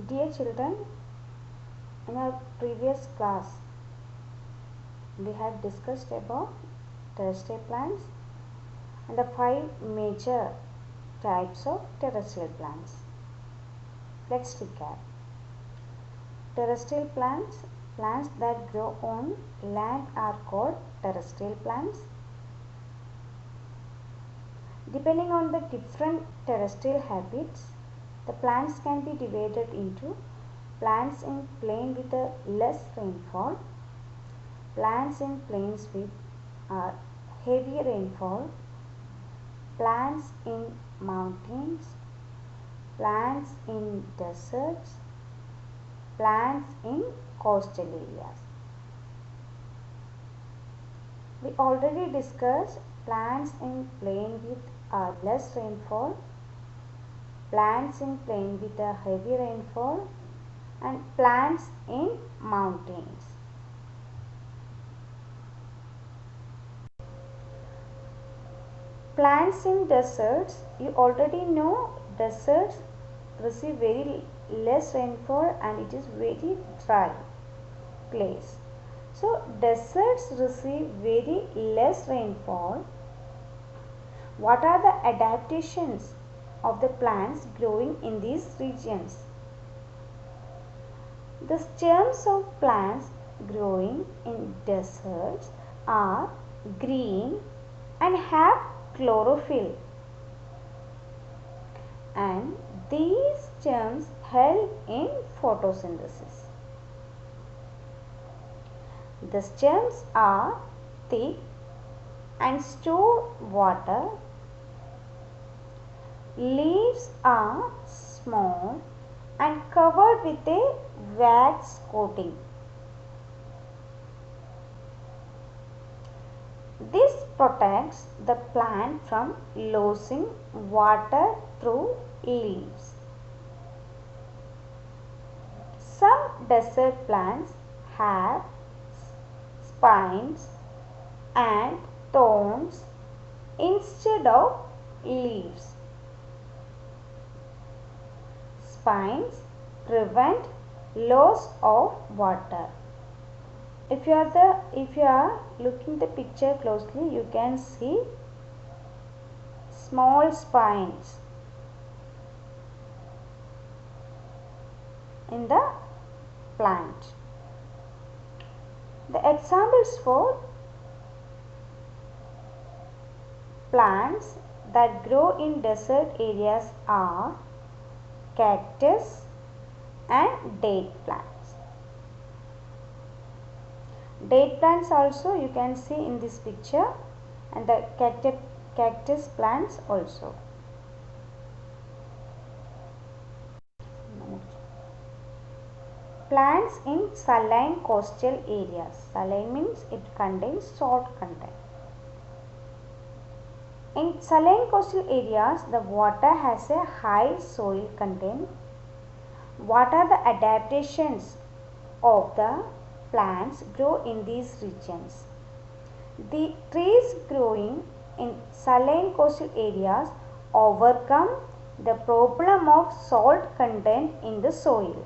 Dear children, in our previous class we had discussed about terrestrial plants and the 5 major types of terrestrial plants. Let's recap. Terrestrial plants, plants that grow on land are called terrestrial plants. Depending on the different terrestrial habits, the plants can be divided into plants in plain with a less rainfall, plants in plains with heavy rainfall, plants in mountains, plants in deserts, plants in coastal areas. We already discussed plants in plain with less rainfall, plants in plain with a heavy rainfall, and plants in mountains. Plants in deserts, you already know deserts receive very less rainfall and it is very dry place. So deserts receive very less rainfall. What are the adaptations of the plants growing in these regions? The stems of plants growing in deserts are green and have chlorophyll, and these stems help in photosynthesis. The stems are thick and store water. Leaves are small and covered with a wax coating. This protects the plant from losing water through leaves. Some desert plants have spines and thorns instead of leaves. Spines prevent loss of water. If you are looking the picture closely, you can see small spines in the plant. The examples for plants that grow in desert areas are cactus and date plants. Date plants also you can see in this picture, and the cactus plants also. Plants in saline coastal areas. Saline means it contains salt content. In saline coastal areas, the water has a high soil content. What are the adaptations of the plants grow in these regions? The trees growing in saline coastal areas overcome the problem of salt content in the soil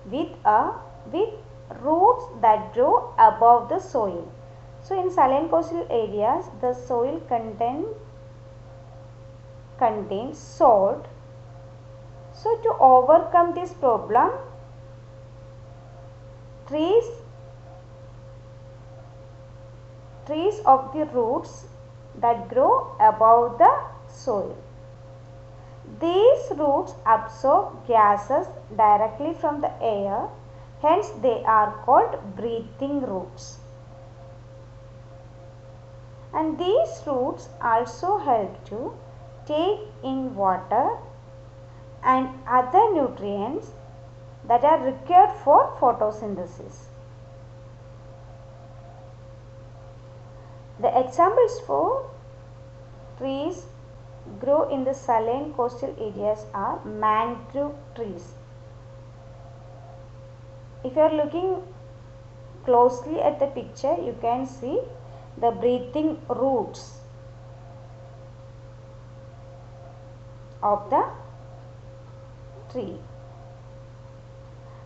with roots that grow above the soil. So in saline coastal areas, the soil contains salt. So to overcome this problem, trees of the roots that grow above the soil. These roots absorb gases directly from the air, hence they are called breathing roots. And these roots also help to take in water and other nutrients that are required for photosynthesis. The examples for trees grow in the saline coastal areas are mangrove trees. If you are looking closely at the picture, you can see the breathing roots of the tree.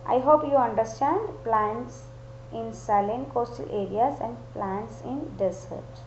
I hope you understand plants in saline coastal areas and plants in desert.